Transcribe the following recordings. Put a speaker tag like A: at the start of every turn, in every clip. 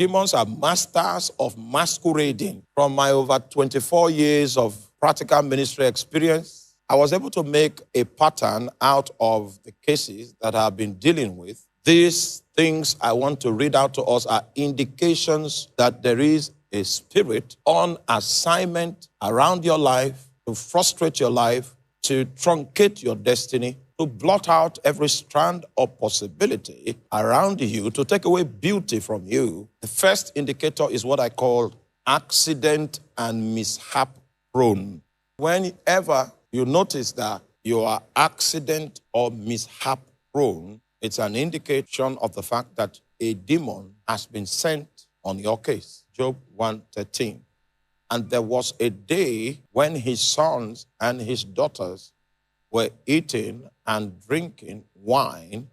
A: Demons are masters of masquerading. From my over 24 years of practical ministry experience, I was able to make a pattern out of the cases that I've been dealing with. These things I want to read out to us are indications that there is a spirit on assignment around your life to frustrate your life, to truncate your destiny, to blot out every strand of possibility around you, to take away beauty from you. The first indicator is what I call accident and mishap prone. Whenever you notice that you are accident or mishap prone, it's an indication of the fact that a demon has been sent on your case. Job 1:13. And there was a day when his sons and his daughters were eating and drinking wine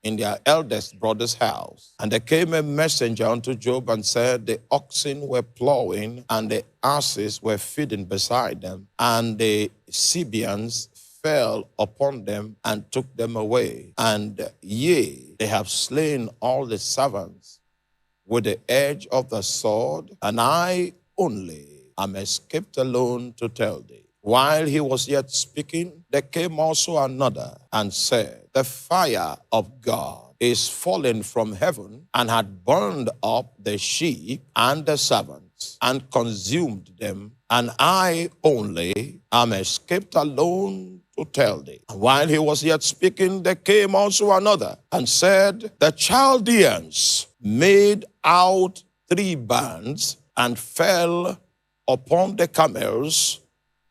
A: in their eldest brother's house. And there came a messenger unto Job and said, the oxen were plowing and the asses were feeding beside them, and the Sabeans fell upon them and took them away. And yea, they have slain all the servants with the edge of the sword, and I only am escaped alone to tell thee. While he was yet speaking, there came also another and said, the fire of God is fallen from heaven and had burned up the sheep and the servants and consumed them, and I only am escaped alone to tell thee. And while he was yet speaking, there came also another and said, the Chaldeans made out 3 bands and fell upon the camels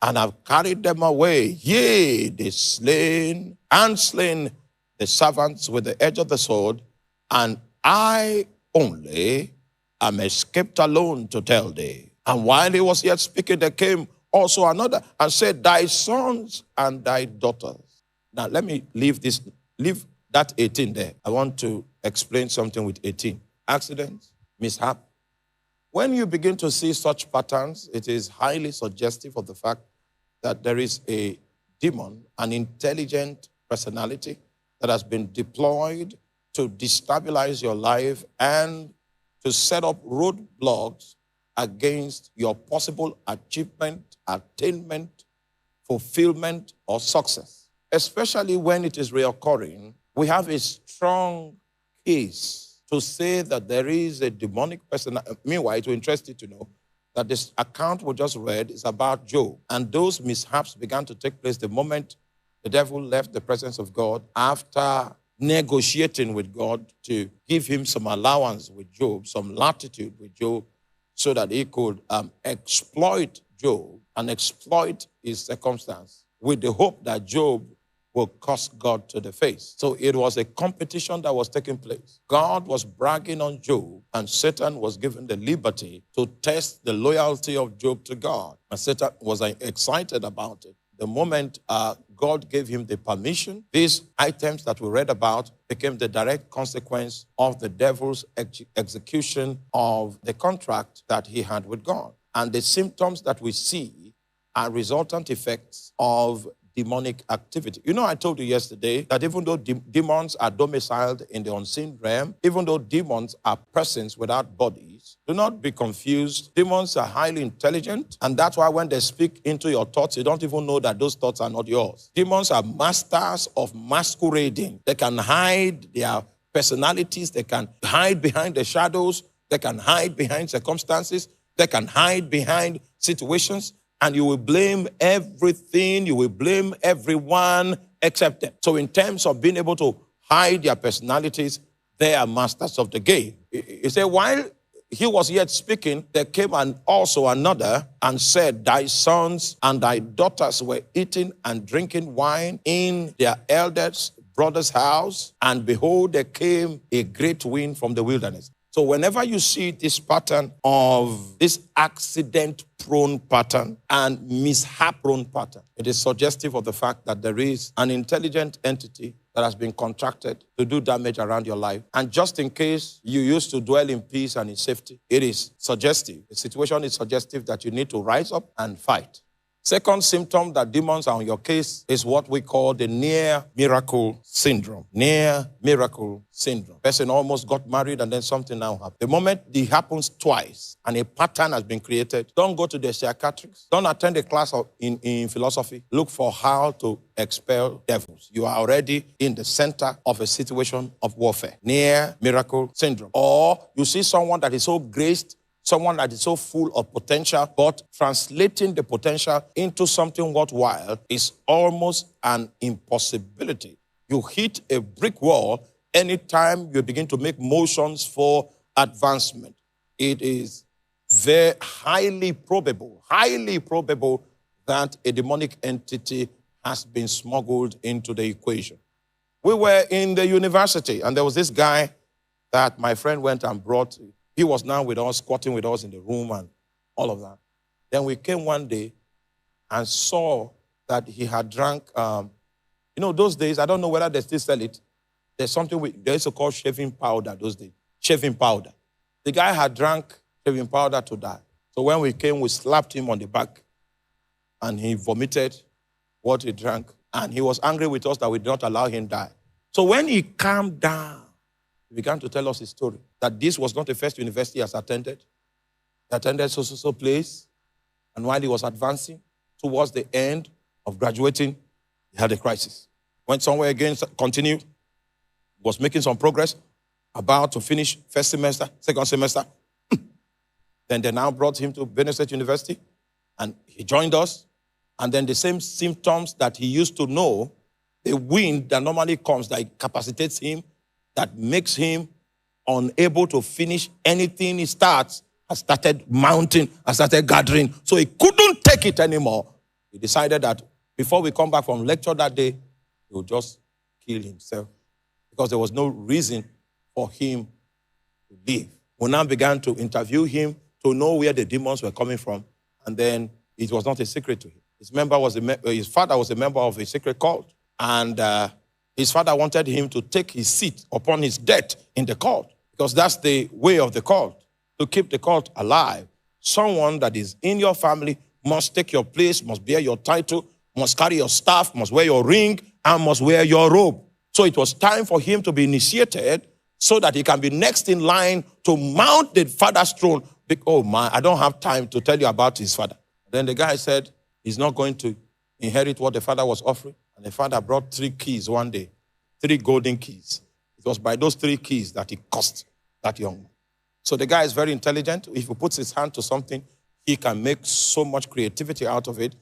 A: and have carried them away. Yea, they slain the servants with the edge of the sword, and I only am escaped alone to tell thee. And while he was yet speaking, there came also another and said, thy sons and thy daughters. Now let me leave that 18 there. I want to explain something with 18. Accidents, mishap. When you begin to see such patterns, it is highly suggestive of the fact that there is a demon, an intelligent personality that has been deployed to destabilize your life and to set up roadblocks against your possible achievement, attainment, fulfillment, or success. Especially when it is reoccurring, we have a strong case to say that there is a demonic person. Meanwhile, it will interest you to know that this account we just read is about Job. And those mishaps began to take place the moment the devil left the presence of God after negotiating with God to give him some allowance with Job, some latitude with Job, so that he could exploit Job and exploit his circumstance with the hope that Job will curse God to the face. So it was a competition that was taking place. God was bragging on Job, and Satan was given the liberty to test the loyalty of Job to God. And Satan was excited about it. The moment God gave him the permission, these items that we read about became the direct consequence of the devil's execution of the contract that he had with God. And the symptoms that we see are resultant effects of demonic activity. You know, I told you yesterday that even though demons are domiciled in the unseen realm, even though demons are persons without bodies, do not be confused. Demons are highly intelligent, and that's why when they speak into your thoughts, you don't even know that those thoughts are not yours. Demons are masters of masquerading. They can hide their personalities. They can hide behind the shadows. They can hide behind circumstances. They can hide behind situations. And you will blame everything, you will blame everyone except them. So in terms of being able to hide their personalities, they are masters of the game. He said, while he was yet speaking, there came also another and said, thy sons and thy daughters were eating and drinking wine in their eldest brother's house, and behold, there came a great wind from the wilderness. So whenever you see this pattern of this accident-prone pattern and mishap-prone pattern, it is suggestive of the fact that there is an intelligent entity that has been contracted to do damage around your life. And just in case you used to dwell in peace and in safety, it is suggestive. The situation is suggestive that you need to rise up and fight. Second symptom that demons are on your case is what we call the near miracle syndrome. Near miracle syndrome. Person almost got married and then something now happened. The moment it happens twice and a pattern has been created, don't go to the psychiatrist. Don't attend a class in philosophy. Look for how to expel devils. You are already in the center of a situation of warfare. Near miracle syndrome. Or you see someone that is so graced, someone that is so full of potential, but translating the potential into something worthwhile is almost an impossibility. You hit a brick wall anytime you begin to make motions for advancement. It is very highly probable that a demonic entity has been smuggled into the equation. We were in the university, and there was this guy that my friend went and brought. He was now with us, squatting with us in the room and all of that. Then we came one day and saw that he had drank, those days, I don't know whether they still sell it. There's something they used to call shaving powder those days. Shaving powder. The guy had drank shaving powder to die. So when we came, we slapped him on the back and he vomited what he drank. And he was angry with us that we did not allow him die. So when he calmed down, he began to tell us his story, that this was not the first university he has attended. He attended so place, and while he was advancing towards the end of graduating, he had a crisis. Went somewhere again, continued, was making some progress, about to finish first semester, second semester. Then they now brought him to Benue State University, and he joined us. And then the same symptoms that he used to know, the wind that normally comes, that incapacitates him, that makes him unable to finish anything he starts, has started mounting, has started gathering. So he couldn't take it anymore. He decided that before we come back from lecture that day, he would just kill himself because there was no reason for him to live. We now began to interview him to know where the demons were coming from, and then it was not a secret to him. His father was a member of a secret cult, and his father wanted him to take his seat upon his death in the cult, because that's the way of the cult, to keep the cult alive. Someone that is in your family must take your place, must bear your title, must carry your staff, must wear your ring, and must wear your robe. So it was time for him to be initiated so that he can be next in line to mount the father's throne. Oh my, I don't have time to tell you about his father. Then the guy said he's not going to inherit what the father was offering. And the father brought 3 keys one day, 3 golden keys. It was by those 3 keys that he cursed that young man. So the guy is very intelligent. If he puts his hand to something, he can make so much creativity out of it.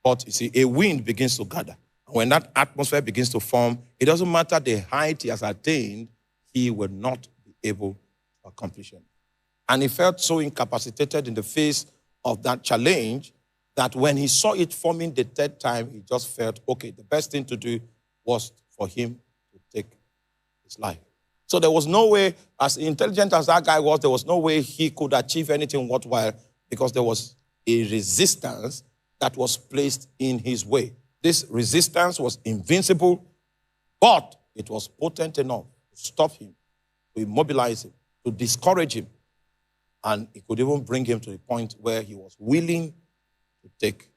A: But you see, a wind begins to gather. And when that atmosphere begins to form, it doesn't matter the height he has attained, he will not be able to accomplish it. And he felt so incapacitated in the face of that challenge that when he saw it forming the 3rd time, he just felt, okay, the best thing to do was for him to take his life. So there was no way, as intelligent as that guy was, there was no way he could achieve anything worthwhile because there was a resistance that was placed in his way. This resistance was invincible, but it was potent enough to stop him, to immobilize him, to discourage him, and it could even bring him to the point where he was willing to take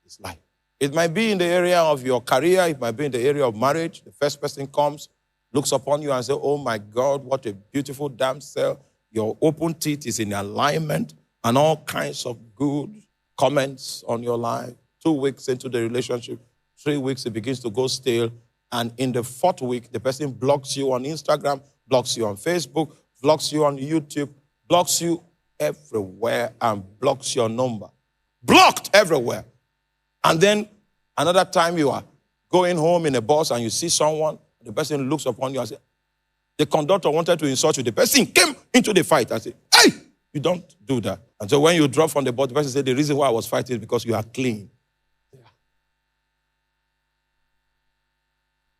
A: his life. It might be in the area of your career, it might be in the area of marriage. The first person comes, looks upon you and says, oh my God, what a beautiful damsel. Your open teeth is in alignment, and all kinds of good comments on your life. 2 weeks into the relationship, 3 weeks, it begins to go stale. And in the 4th week, the person blocks you on Instagram, blocks you on Facebook, blocks you on YouTube, blocks you everywhere, and blocks your number. Blocked everywhere. And then another time you are going home in a bus and you see someone, the person looks upon you and says, the conductor wanted to insult you. The person came into the fight and said, hey, you don't do that. And so when you drop from the bus, the person said, the reason why I was fighting is because you are clean. Yeah.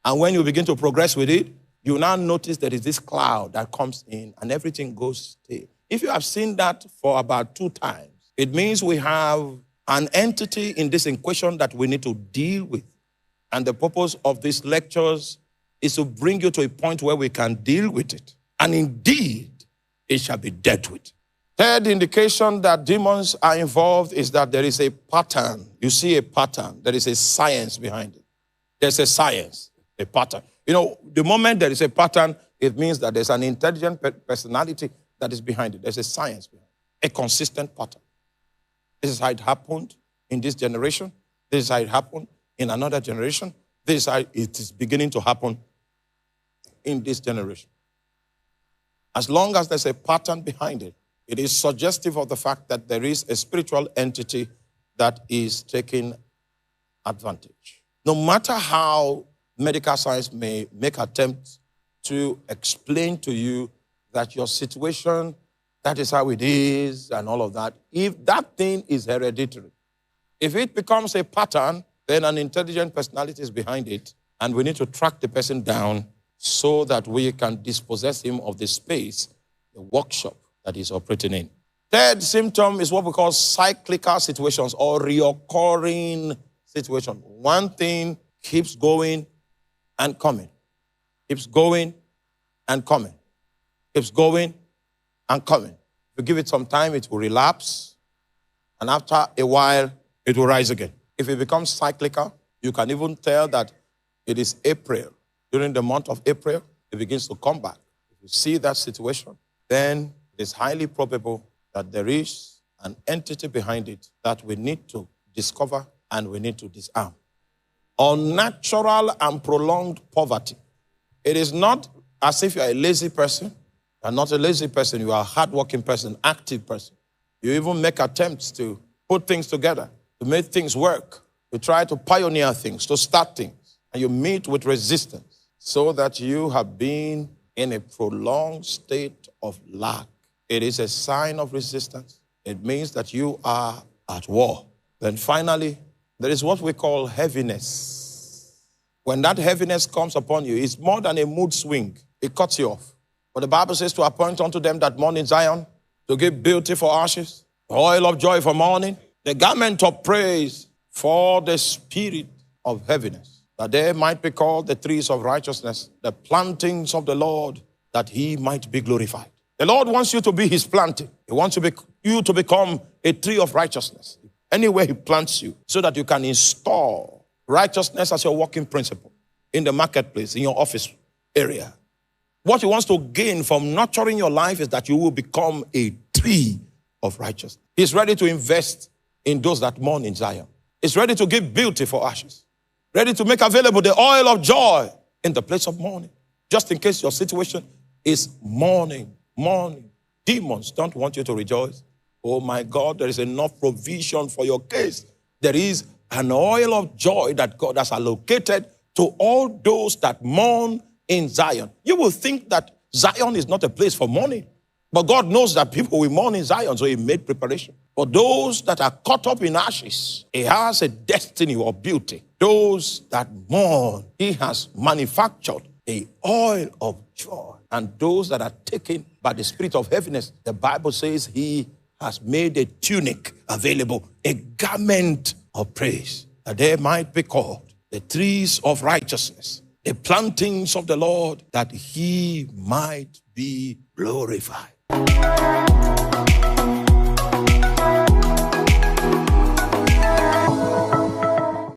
A: And when you begin to progress with it, you now notice there is this cloud that comes in and everything goes still. If you have seen that for about 2 times, it means we have an entity in this equation that we need to deal with. And the purpose of these lectures is to bring you to a point where we can deal with it. And indeed, it shall be dealt with. Third indication that demons are involved is that there is a pattern. You see a pattern. There is a science behind it. There's a science, a pattern. You know, the moment there is a pattern, it means that there's an intelligent personality that is behind it. There's a science behind it, a consistent pattern. This is how it happened in this generation. This is how it happened in another generation. This is how it is beginning to happen in this generation. As long as there's a pattern behind it, it is suggestive of the fact that there is a spiritual entity that is taking advantage. No matter how medical science may make attempts to explain to you that your situation, that is how it is and all of that, if that thing is hereditary, if it becomes a pattern, then an intelligent personality is behind it, and we need to track the person down so that we can dispossess him of the space, the workshop that he's operating in. Third symptom is what we call cyclical situations or reoccurring situations. One thing keeps going and coming, keeps going and coming, keeps going and coming. If you give it some time, it will relapse, and after a while, it will rise again. If it becomes cyclical, you can even tell that it is April. During the month of April, it begins to come back. If you see that situation, then it is highly probable that there is an entity behind it that we need to discover and we need to disarm. Unnatural and prolonged poverty. It is not as if you are a lazy person. You are not a lazy person. You are a hardworking person, active person. You even make attempts to put things together, to make things work. You try to pioneer things, to start things. And you meet with resistance so that you have been in a prolonged state of lack. It is a sign of resistance. It means that you are at war. Then finally, there is what we call heaviness. When that heaviness comes upon you, it's more than a mood swing. It cuts you off. But the Bible says to appoint unto them that mourn in Zion, to give beauty for ashes, the oil of joy for mourning, the garment of praise for the spirit of heaviness, that they might be called the trees of righteousness, the plantings of the Lord, that he might be glorified. The Lord wants you to be his planting. He wants you to become a tree of righteousness anywhere he plants you, so that you can install righteousness as your working principle in the marketplace, in your office area. What he wants to gain from nurturing your life is that you will become a tree of righteousness. He's ready to invest in those that mourn in Zion. He's ready to give beauty for ashes, ready to make available the oil of joy in the place of mourning. Just in case your situation is mourning. Demons don't want you to rejoice. Oh my God, there is enough provision for your case. There is an oil of joy that God has allocated to all those that mourn in Zion. You will think that Zion is not a place for mourning, but God knows that people will mourn in Zion, so he made preparation. For those that are caught up in ashes, he has a destiny of beauty. Those that mourn, he has manufactured the oil of joy. And those that are taken by the spirit of heaviness, the Bible says he has made a tunic available, a garment of praise, that they might be called the trees of righteousness, the plantings of the Lord, that he might be glorified.